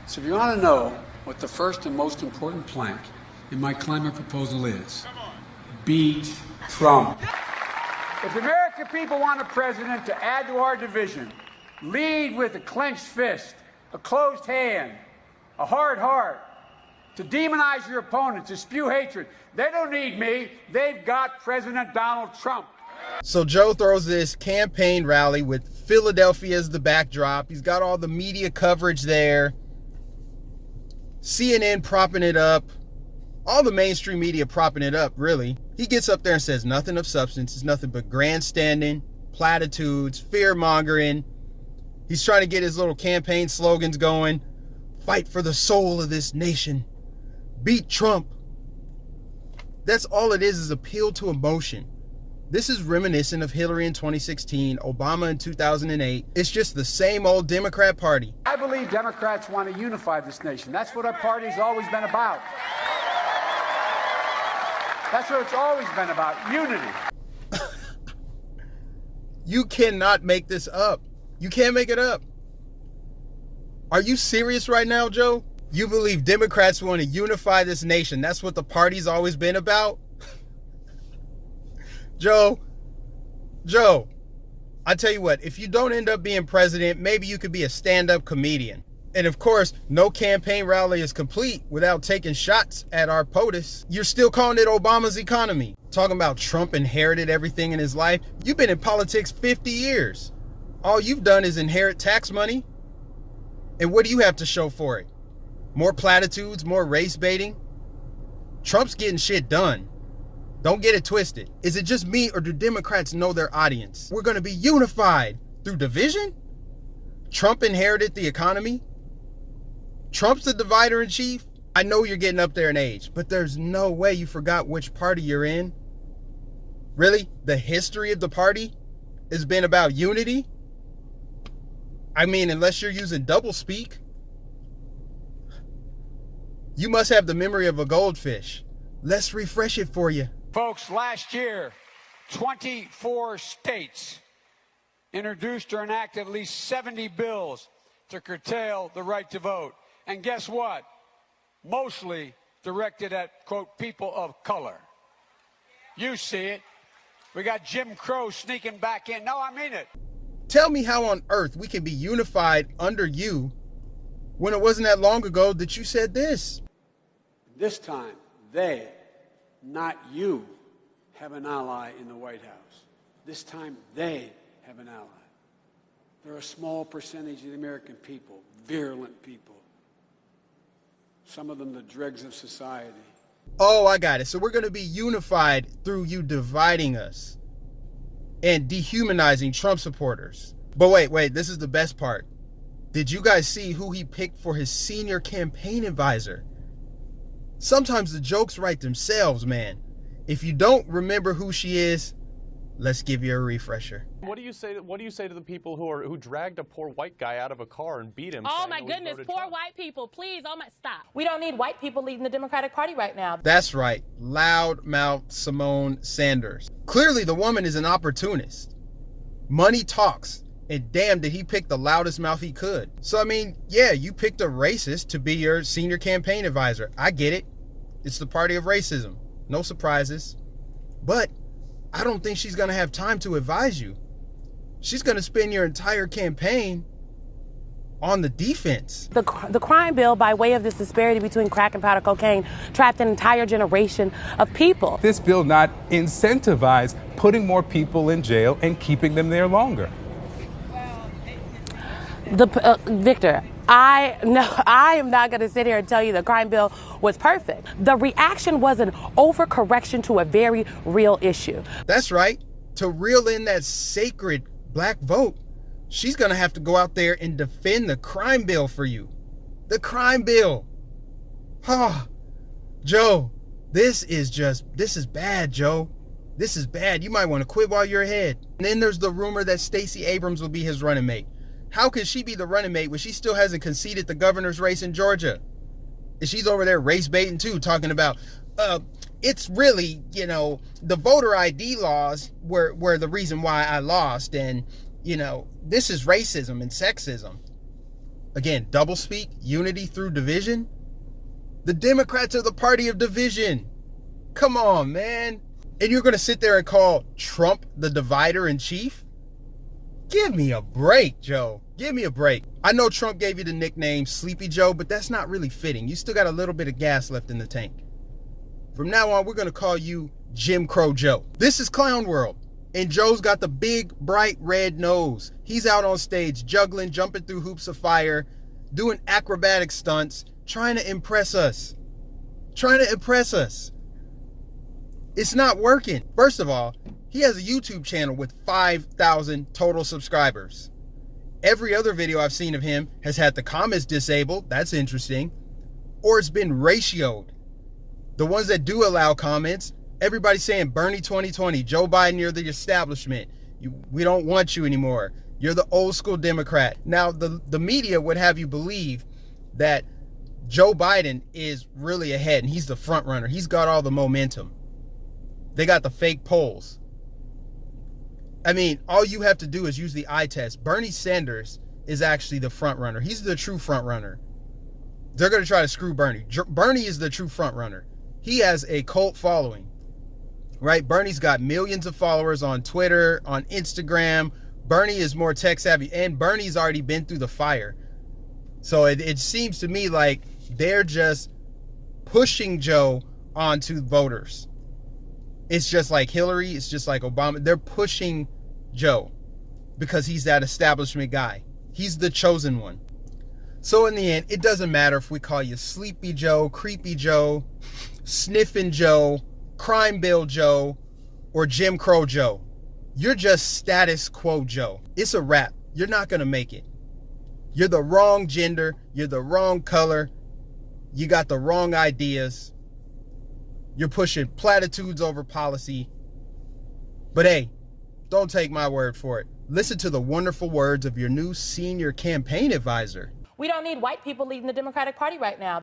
So if you want to know what the first and most important plank in my climate proposal is, beat Trump. If the American people want a president to add to our division, lead with a clenched fist, a closed hand, a hard heart, to demonize your opponent, to spew hatred, they don't need me. They've got President Donald Trump. So Joe throws this campaign rally with Philadelphia as the backdrop. He's got all the media coverage there. CNN propping it up. All the mainstream media propping it up, really. He gets up there and says nothing of substance. It's nothing but grandstanding, platitudes, fear-mongering. He's trying to get his little campaign slogans going. Fight for the soul of this nation. Beat Trump. That's all it is appeal to emotion. This is reminiscent of Hillary in 2016, Obama in 2008. It's just the same old Democrat Party. I believe Democrats want to unify this nation. That's what our party's always been about. That's what it's always been about, unity. You cannot make this up. You can't make it up. Are you serious right now, Joe? You believe Democrats want to unify this nation. That's what the party's always been about? Joe, I tell you what, if you don't end up being president, maybe you could be a stand-up comedian. And of course, no campaign rally is complete without taking shots at our POTUS. You're still calling it Obama's economy. Talking about Trump inherited everything in his life. You've been in politics 50 years. All you've done is inherit tax money. And what do you have to show for it? More platitudes, more race baiting? Trump's getting shit done. Don't get it twisted. Is it just me or do Democrats know their audience? We're going to be unified through division? Trump inherited the economy? Trump's the divider in chief? I know you're getting up there in age, but there's no way you forgot which party you're in. Really? The history of the party has been about unity? I mean, unless you're using doublespeak. You must have the memory of a goldfish. Let's refresh it for you. Folks, last year, 24 states introduced or enacted at least 70 bills to curtail the right to vote. And guess what? Mostly directed at, quote, people of color. You see it. We got Jim Crow sneaking back in. No, I mean it. Tell me how on earth we can be unified under you when it wasn't that long ago that you said this. This time, they, not you, have an ally in the White House. This time, they have an ally. They're a small percentage of the American people, virulent people. Some of them the dregs of society. Oh, I got it. So we're going to be unified through you dividing us and dehumanizing Trump supporters. But wait, this is the best part. Did you guys see who he picked for his senior campaign advisor? Sometimes the jokes write themselves, man. If you don't remember who she is, let's give you a refresher. What do you say to the people who dragged a poor white guy out of a car and beat him? Oh my goodness, poor white people, please, stop. We don't need white people leading the Democratic Party right now. That's right, loudmouth Simone Sanders. Clearly the woman is an opportunist. Money talks, and damn did he pick the loudest mouth he could. So I mean, yeah, you picked a racist to be your senior campaign advisor. I get it. It's the party of racism. No surprises. But I don't think she's going to have time to advise you. She's going to spend your entire campaign on the defense. The crime bill, by way of this disparity between crack and powder cocaine, trapped an entire generation of people. This bill not incentivize putting more people in jail and keeping them there longer. Victor, I am not going to sit here and tell you the crime bill was perfect. The reaction was an overcorrection to a very real issue. That's right. To reel in that sacred black vote, she's going to have to go out there and defend the crime bill for you. The crime bill. Oh, Joe, this is bad, Joe. This is bad. You might want to quit while you're ahead. And then there's the rumor that Stacey Abrams will be his running mate. How can she be the running mate when she still hasn't conceded the governor's race in Georgia? And she's over there race baiting too, talking about, it's really, the voter ID laws were the reason why I lost. And, this is racism and sexism. Again, doublespeak, unity through division. The Democrats are the party of division. Come on, man. And you're going to sit there and call Trump the divider in chief? Give me a break, Joe. Give me a break. I know Trump gave you the nickname Sleepy Joe, but that's not really fitting. You still got a little bit of gas left in the tank. From now on, we're going to call you Jim Crow Joe. This is Clown World. And Joe's got the big, bright red nose. He's out on stage, juggling, jumping through hoops of fire, doing acrobatic stunts, trying to impress us. It's not working. First of all, he has a YouTube channel with 5,000 total subscribers. Every other video I've seen of him has had the comments disabled. That's interesting. Or it's been ratioed. The ones that do allow comments, everybody's saying Bernie 2020, Joe Biden, you're the establishment. We don't want you anymore. You're the old school Democrat. Now, the media would have you believe that Joe Biden is really ahead and he's the front runner. He's got all the momentum. They got the fake polls. I mean, all you have to do is use the eye test. Bernie Sanders is actually the front runner. He's the true front runner. They're going to try to screw Bernie. Bernie is the true front runner. He has a cult following, right? Bernie's got millions of followers on Twitter, on Instagram. Bernie is more tech savvy, and Bernie's already been through the fire. So it seems to me like they're just pushing Joe onto voters. It's just like Hillary. It's just like Obama. They're pushing Joe because he's that establishment guy. He's the chosen one. So in the end, it doesn't matter if we call you Sleepy Joe, Creepy Joe, Sniffing Joe, Crime Bill Joe, or Jim Crow Joe. You're just status quo Joe. It's a wrap. You're not going to make it. You're the wrong gender. You're the wrong color. You got the wrong ideas. You're pushing platitudes over policy. But hey, don't take my word for it. Listen to the wonderful words of your new senior campaign advisor. We don't need white people leading the Democratic Party right now.